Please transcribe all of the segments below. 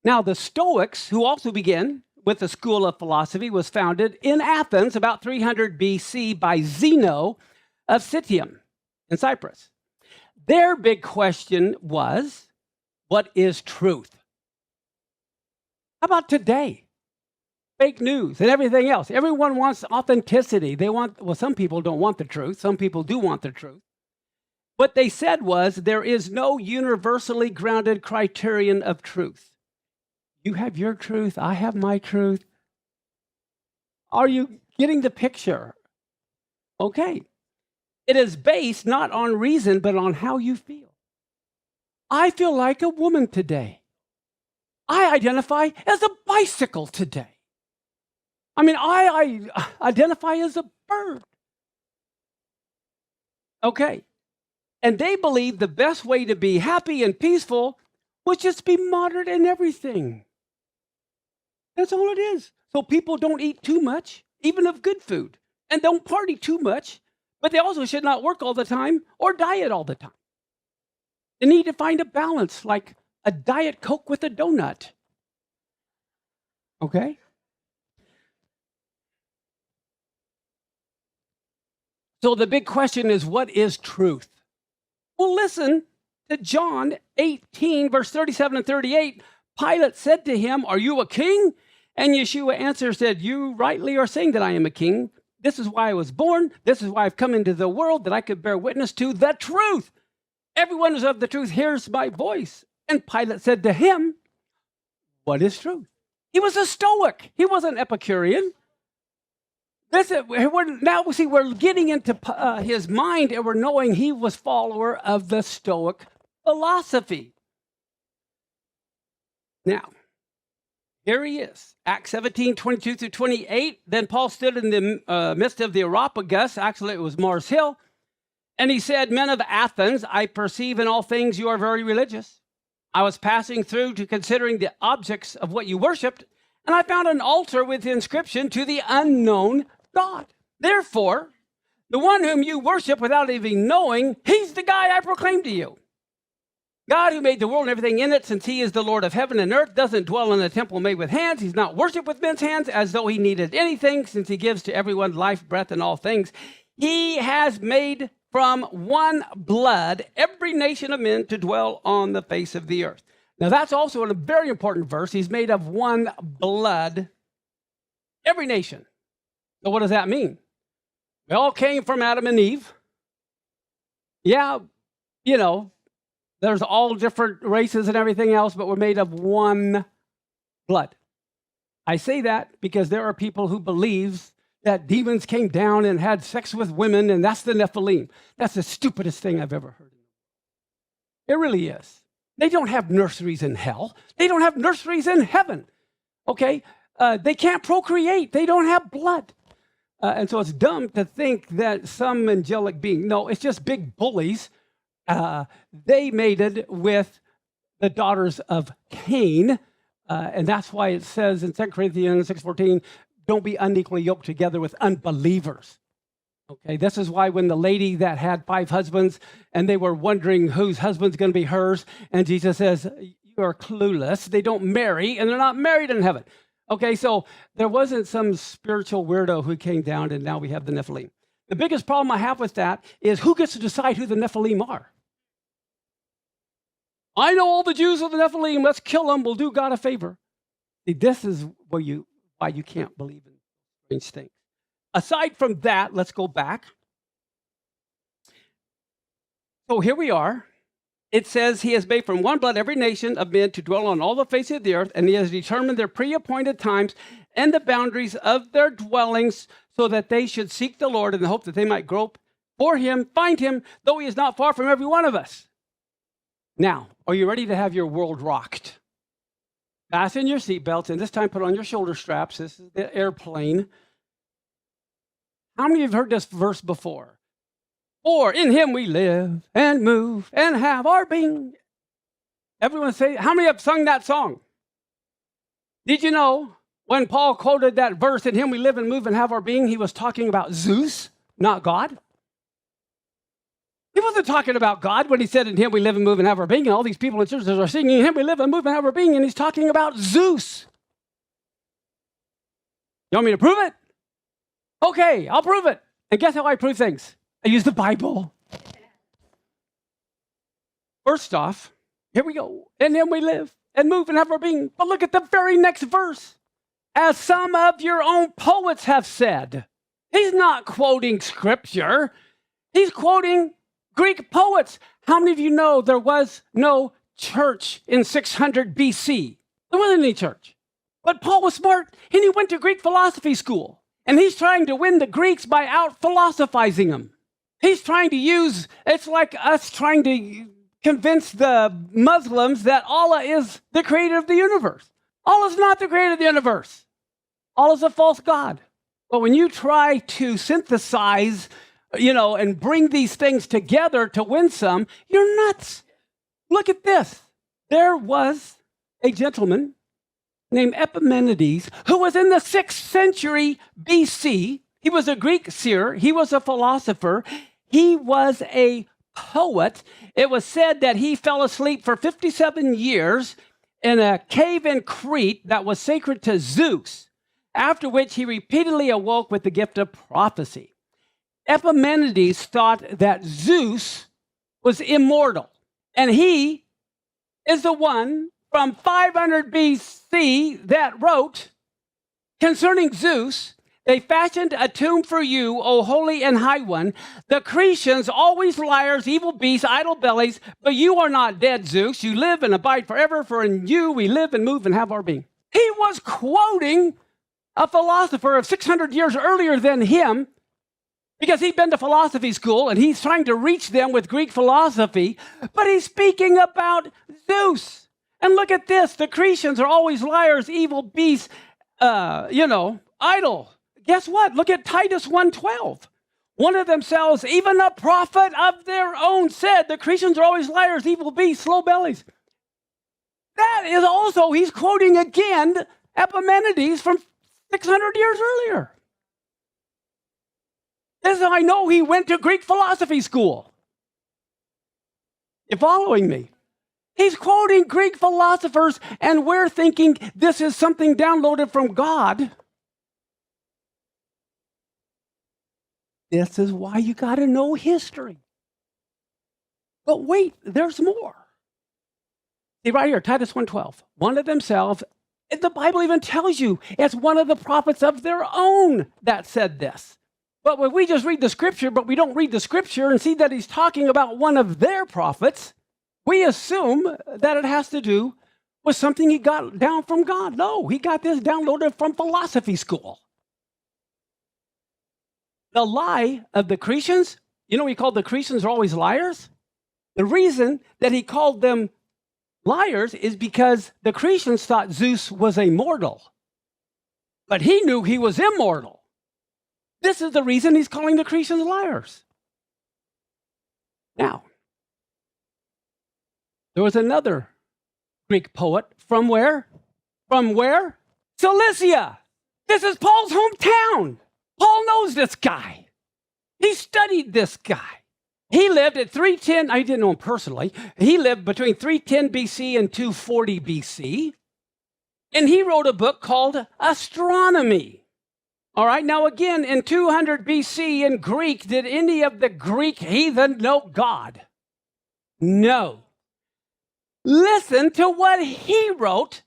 Now, the Stoics, who also began with the school of philosophy, was founded in Athens about 300 BC by Zeno of Citium in Cyprus. Their big question was, what is truth? How about today? Fake news and everything else. Everyone wants authenticity. Some people don't want the truth. Some people do want the truth. What they said was, there is no universally grounded criterion of truth. You have your truth, I have my truth. Are you getting the picture? Okay. It is based not on reason, but on how you feel. I feel like a woman today. I identify as a bicycle today. I identify as a bird. Okay. And they believe the best way to be happy and peaceful was just be moderate in everything. That's all it is. So people don't eat too much, even of good food, and don't party too much, but they also should not work all the time or diet all the time. They need to find a balance, like a Diet Coke with a donut. Okay? So the big question is, what is truth? Well, listen to John 18, verse 37 and 38. Pilate said to him, "Are you a king?" And Yeshua answered, said, "You rightly are saying that I am a king. This is why I was born. This is why I've come into the world, that I could bear witness to the truth. Everyone who's of the truth hears my voice." And Pilate said to him, "What is truth?" He was a Stoic. He wasn't Epicurean. We're getting into his mind, and we're knowing he was follower of the Stoic philosophy. Now, here he is, Acts 17, 22 through 28. Then Paul stood in the midst of the Areopagus. Actually, it was Mars Hill. And he said, "Men of Athens, I perceive in all things you are very religious. I was passing through to considering the objects of what you worshipped, and I found an altar with the inscription, 'To the unknown God.' Therefore, the one whom you worship without even knowing, he's the guy I proclaim to you. God, who made the world and everything in it, since he is the Lord of heaven and earth, doesn't dwell in a temple made with hands. He's not worshipped with men's hands as though he needed anything, since he gives to everyone life, breath, and all things. He has made from one blood every nation of men to dwell on the face of the earth." Now, that's also a very important verse. He's made of one blood, every nation. So what does that mean? We all came from Adam and Eve. Yeah, there's all different races and everything else, but we're made of one blood. I say that because there are people who believe that demons came down and had sex with women, and that's the Nephilim. That's the stupidest thing I've ever heard. It really is. They don't have nurseries in hell. They don't have nurseries in heaven. Okay? They can't procreate. They don't have blood. And so it's dumb to think that some angelic being, no, it's just big bullies. They mated with the daughters of Cain, and that's why it says in 2 Corinthians 6:14, don't be unequally yoked together with unbelievers. Okay, this is why when the lady that had 5 husbands, and they were wondering whose husband's going to be hers, and Jesus says, you are clueless. They don't marry, and they're not married in heaven. Okay, so there wasn't some spiritual weirdo who came down, and now we have the Nephilim. The biggest problem I have with that is who gets to decide who the Nephilim are? I know all the Jews are the Nephilim. Let's kill them. We'll do God a favor. See, this is why you can't believe in strange things. Aside from that, let's go back. So here we are. It says he has made from one blood every nation of men to dwell on all the face of the earth, and he has determined their pre-appointed times and the boundaries of their dwellings, so that they should seek the Lord in the hope that they might grope for him, find him, though he is not far from every one of us. Now, are you ready to have your world rocked? Fasten your seatbelts, and this time put on your shoulder straps. This is the airplane. How many of you have heard this verse before? For in him we live and move and have our being. Everyone say, how many have sung that song? Did you know when Paul quoted that verse, in him we live and move and have our being, he was talking about Zeus, not God? He wasn't talking about God when he said, in him we live and move and have our being, and all these people in churches are singing, in him we live and move and have our being, and he's talking about Zeus. You want me to prove it? Okay, I'll prove it. And guess how I prove things? I use the Bible. First off, here we go. In him we live and move and have our being. But look at the very next verse. As some of your own poets have said. He's not quoting scripture. He's quoting Greek poets. How many of you know there was no church in 600 BC? There wasn't any church. But Paul was smart, and he went to Greek philosophy school. And he's trying to win the Greeks by out-philosophizing them. He's trying to use, it's like us trying to convince the Muslims that Allah is the creator of the universe. Allah is not the creator of the universe. Allah is a false god. But when you try to synthesize, and bring these things together to win some, you're nuts. Look at this. There was a gentleman named Epimenides who was in the 6th century BC. He was a Greek seer. He was a philosopher. He was a poet. It was said that he fell asleep for 57 years in a cave in Crete that was sacred to Zeus, after which he repeatedly awoke with the gift of prophecy. Epimenides thought that Zeus was immortal, and he is the one from 500 BC that wrote concerning Zeus, they fashioned a tomb for you, O holy and high one. The Cretians, always liars, evil beasts, idle bellies, but you are not dead, Zeus. You live and abide forever, for in you we live and move and have our being. He was quoting a philosopher of 600 years earlier than him, because he'd been to philosophy school and he's trying to reach them with Greek philosophy, but he's speaking about Zeus. And look at this. The Cretians are always liars, evil beasts, idle. Guess what? Look at Titus 1:12. One of themselves, even a prophet of their own, said the Cretians are always liars, evil beasts, slow bellies. That is also, he's quoting again Epimenides from 600 years earlier. This is how I know he went to Greek philosophy school. You following me? He's quoting Greek philosophers, and we're thinking this is something downloaded from God. This is why you got to know history. But wait, there's more. See right here, Titus 1:12. One of themselves, the Bible even tells you it's one of the prophets of their own that said this. But when we just read the scripture, but we don't read the scripture and see that he's talking about one of their prophets, we assume that it has to do with something he got down from God. No, he got this downloaded from philosophy school. The lie of the Cretians, he called the Cretians are always liars? The reason that he called them liars is because the Cretians thought Zeus was a mortal, but he knew he was immortal. This is the reason he's calling the Cretians liars. Now, there was another Greek poet from where? From where? Cilicia. This is Paul's hometown. Paul knows this guy. He studied this guy. He lived at 310, I didn't know him personally. He lived between 310 BC and 240 BC. And he wrote a book called Astronomy. All right, now again, in 200 BC in Greek, did any of the Greek heathen know God? No. Listen to what he wrote.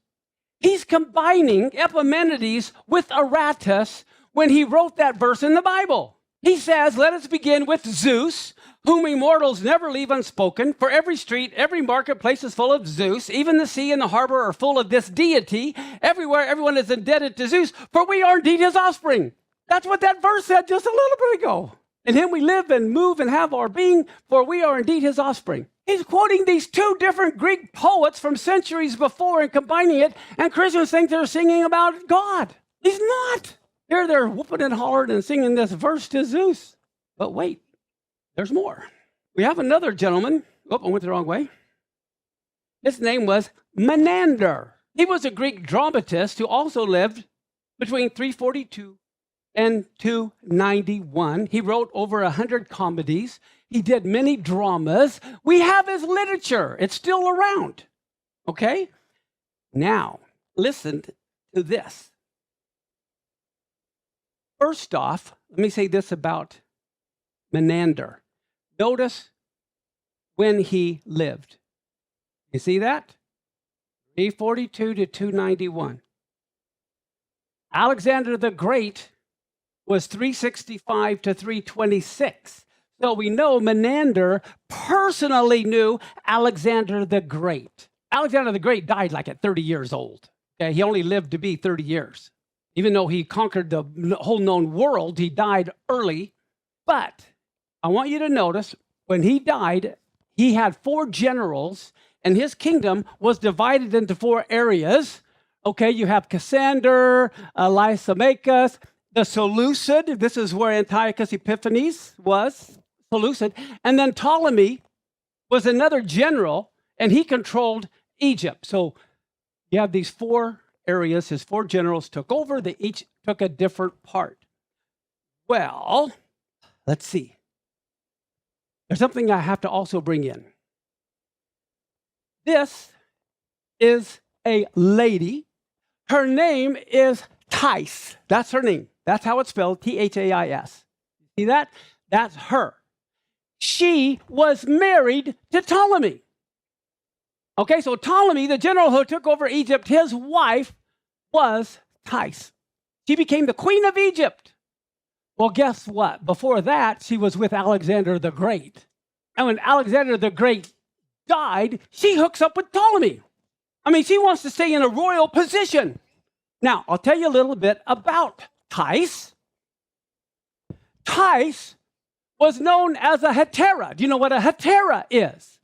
He's combining Epimenides with Aratus when he wrote that verse in the Bible. He says, let us begin with Zeus, whom immortals never leave unspoken. For every street, every marketplace is full of Zeus. Even the sea and the harbor are full of this deity. Everywhere, everyone is indebted to Zeus, for we are indeed his offspring. That's what that verse said just a little bit ago. In him we live and move and have our being, for we are indeed his offspring. He's quoting these two different Greek poets from centuries before and combining it, and Christians think they're singing about God. He's not. Here they're whooping and hollering and singing this verse to Zeus. But wait. There's more. We have another gentleman. Oh, I went the wrong way. His name was Menander. He was a Greek dramatist who also lived between 342 and 291. He wrote over 100 comedies. He did many dramas. We have his literature. It's still around. Okay? Now, listen to this. First off, let me say this about Menander. Notice when he lived. You see that? 342 to 291. Alexander the Great was 365 to 326. So we know Menander personally knew Alexander the Great. Alexander the Great died like at 30 years old. Okay? He only lived to be 30 years. Even though he conquered the whole known world, he died early. But I want you to notice when he died, he had 4 generals, and his kingdom was divided into 4 areas. Okay, you have Cassander, Lysimachus, the Seleucid. This is where Antiochus Epiphanes was, Seleucid. And then Ptolemy was another general, and he controlled Egypt. So you have these 4 areas. His 4 generals took over. They each took a different part. Well, let's see. There's something I have to also bring in. This is a lady. Her name is Thais. That's her name. That's how it's spelled, Thais. See that? That's her. She was married to Ptolemy. Okay, so Ptolemy, the general who took over Egypt, his wife was Thais. She became the queen of Egypt. Well, guess what? Before that, she was with Alexander the Great. And when Alexander the Great died, she hooks up with Ptolemy. I mean, she wants to stay in a royal position. Now, I'll tell you a little bit about Thais. Thais was known as a hetera. Do you know what a hetera is?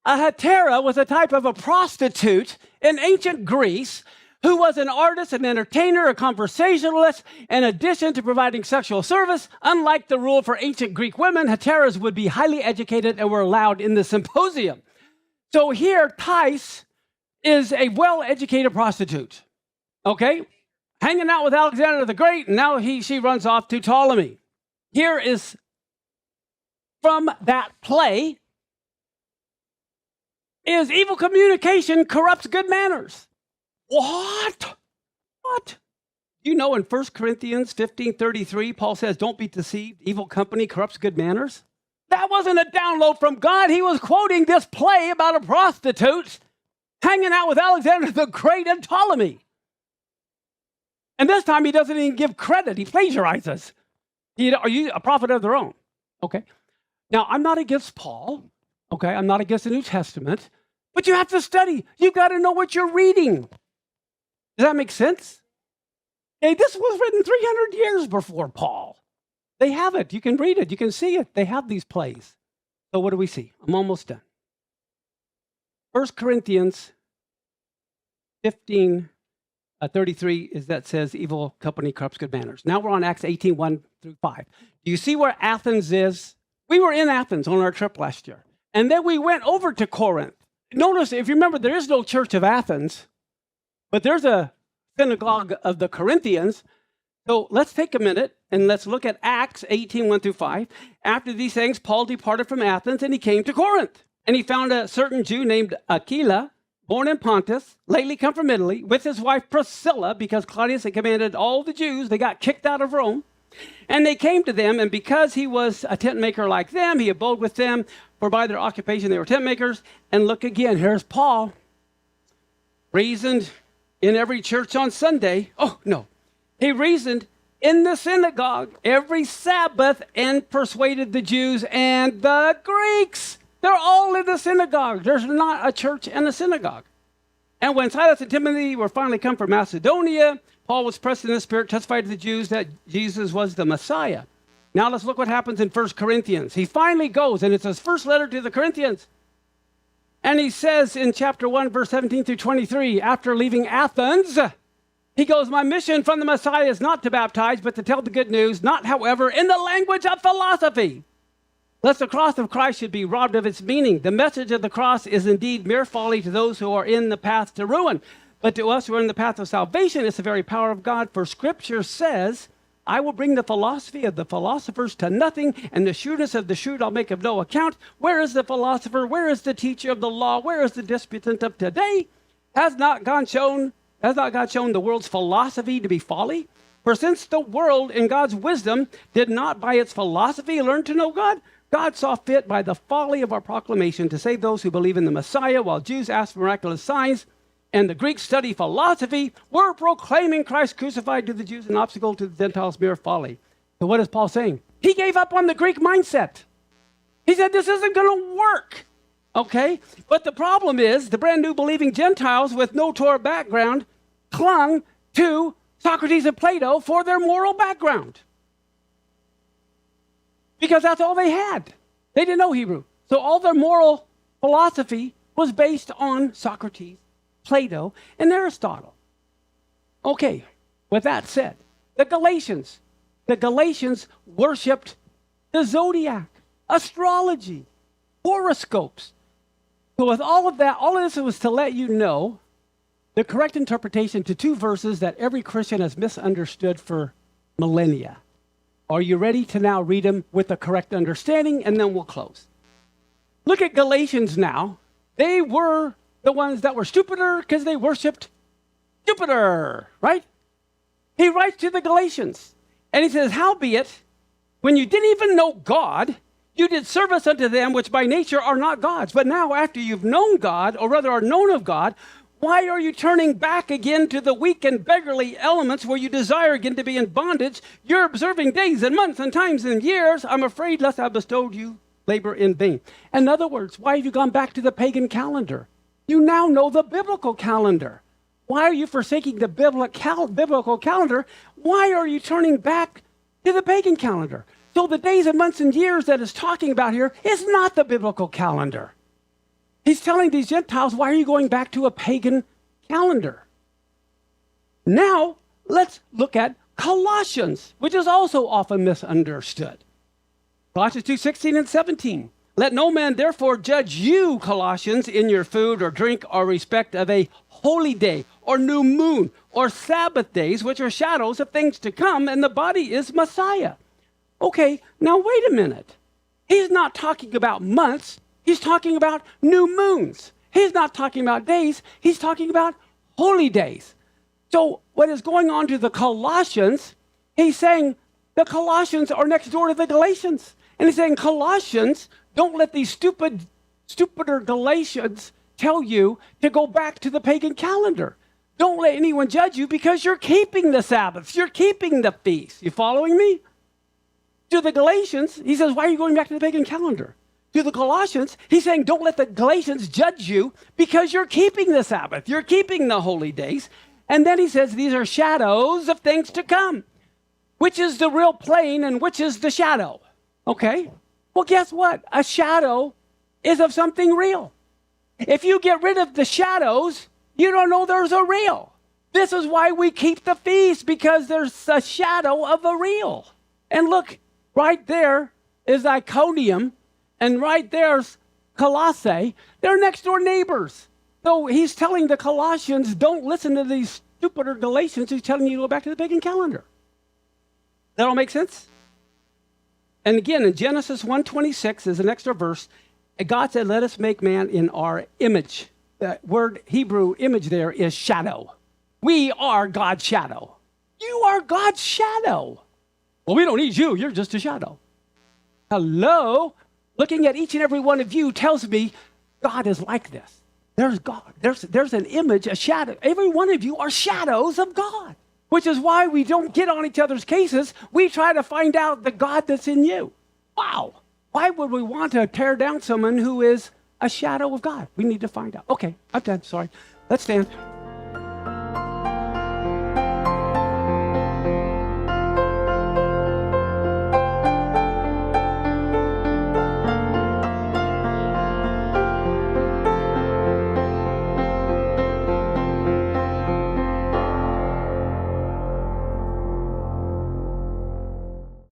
A hetera was a type of a prostitute in ancient Greece who was an artist, an entertainer, a conversationalist. In addition to providing sexual service, unlike the rule for ancient Greek women, heteras would be highly educated and were allowed in the symposium. So here, Thais is a well-educated prostitute, okay? Hanging out with Alexander the Great, and now she runs off to Ptolemy. Here is from that play, is evil communication corrupts good manners. What? You know in 1 Corinthians 15:33, Paul says, don't be deceived, evil company corrupts good manners. That wasn't a download from God. He was quoting this play about a prostitute hanging out with Alexander the Great and Ptolemy. And this time he doesn't even give credit. He plagiarizes. Are you a prophet of their own? Okay. Now, I'm not against Paul. Okay. I'm not against the New Testament. But you have to study. You got to know what you're reading. Does that make sense? Hey, this was written 300 years before Paul. They have it. You can read it. You can see it. They have these plays. So what do we see? I'm almost done. 1 Corinthians 15:33 is that says evil company corrupts good manners. Now we're on Acts 18:1 through 5. Do you see where Athens is? We were in Athens on our trip last year. And then we went over to Corinth. Notice, if you remember, there is no church of Athens, but there's a synagogue of the Corinthians. So let's take a minute and let's look at Acts 18:1 through 5. After these things, Paul departed from Athens and he came to Corinth. And he found a certain Jew named Aquila, born in Pontus, lately come from Italy, with his wife Priscilla, because Claudius had commanded all the Jews, they got kicked out of Rome. And they came to them, and because he was a tent maker like them, he abode with them, for by their occupation they were tent makers. And look again, here's Paul, reasoned in every church on Sunday. Oh, no. He reasoned in the synagogue every Sabbath and persuaded the Jews and the Greeks. They're all in the synagogue. There's not a church and a synagogue. And when Silas and Timothy were finally come from Macedonia, Paul was pressed in the Spirit, testified to the Jews that Jesus was the Messiah. Now let's look what happens in 1 Corinthians. He finally goes, and it's his first letter to the Corinthians. And he says in chapter 1, verse 17 through 23, after leaving Athens, he goes, my mission from the Messiah is not to baptize, but to tell the good news, not, however, in the language of philosophy, lest the cross of Christ should be robbed of its meaning. The message of the cross is indeed mere folly to those who are in the path to ruin. But to us who are in the path of salvation, it's the very power of God. For Scripture says, I will bring the philosophy of the philosophers to nothing, and the shrewdness of the shrewd I'll make of no account. Where is the philosopher? Where is the teacher of the law? Where is the disputant of today? Has not God shown the world's philosophy to be folly? For since the world in God's wisdom did not by its philosophy learn to know God, God saw fit by the folly of our proclamation to save those who believe in the Messiah, while Jews ask for miraculous signs and the Greeks study philosophy. We're proclaiming Christ crucified to the Jews, an obstacle to the Gentiles, mere folly. So what is Paul saying? He gave up on the Greek mindset. He said, this isn't going to work. Okay? But the problem is the brand new believing Gentiles with no Torah background clung to Socrates and Plato for their moral background. Because that's all they had. They didn't know Hebrew. So all their moral philosophy was based on Socrates, Plato, and Aristotle. Okay, with that said, the Galatians worshipped the zodiac, astrology, horoscopes. So with all of that, all of this was to let you know the correct interpretation to two verses that every Christian has misunderstood for millennia. Are you ready to now read them with the correct understanding? And then we'll close. Look at Galatians now. They were the ones that were stupider because they worshipped Jupiter, right? He writes to the Galatians, and he says, howbeit, when you didn't even know God, you did service unto them which by nature are not gods. But now after you've known God, or rather are known of God, why are you turning back again to the weak and beggarly elements where you desire again to be in bondage? You're observing days and months and times and years. I'm afraid lest I bestowed you labor in vain. In other words, why have you gone back to the pagan calendar? You now know the biblical calendar. Why are you forsaking the biblical calendar? Why are you turning back to the pagan calendar? So the days and months and years that it's talking about here is not the biblical calendar. He's telling these Gentiles, why are you going back to a pagan calendar? Now, let's look at Colossians, which is also often misunderstood. Colossians 2:16 and 17. Let no man therefore judge you, Colossians, in your food or drink or respect of a holy day or new moon or Sabbath days, which are shadows of things to come, and the body is Messiah. Okay, now wait a minute. He's not talking about months. He's talking about new moons. He's not talking about days. He's talking about holy days. So what is going on to the Colossians, he's saying the Colossians are next door to the Galatians. And he's saying, Colossians, don't let these stupider Galatians tell you to go back to the pagan calendar. Don't let anyone judge you because you're keeping the Sabbaths. You're keeping the feasts. You following me? To the Galatians, he says, why are you going back to the pagan calendar? To the Colossians, he's saying, don't let the Galatians judge you because you're keeping the Sabbath. You're keeping the holy days. And then he says, these are shadows of things to come. Which is the real plane and which is the shadow? Okay. Well, guess what? A shadow is of something real. If you get rid of the shadows, you don't know there's a real. This is why we keep the feast, because there's a shadow of a real. And look, right there is Iconium, and right there's Colossae. They're next door neighbors. So he's telling the Colossians, don't listen to these stupider Galatians. He's telling you to go back to the pagan calendar. That all make sense? And again, in Genesis 1:26 is an extra verse. God said, let us make man in our image. That word Hebrew image there is shadow. We are God's shadow. You are God's shadow. Well, we don't need you. You're just a shadow. Hello? Looking at each and every one of you tells me God is like this. There's God. There's an image, a shadow. Every one of you are shadows of God. Which is why we don't get on each other's cases. We try to find out the God that's in you. Wow. Why would we want to tear down someone who is a shadow of God? We need to find out. Okay, I'm done. Sorry. Let's stand.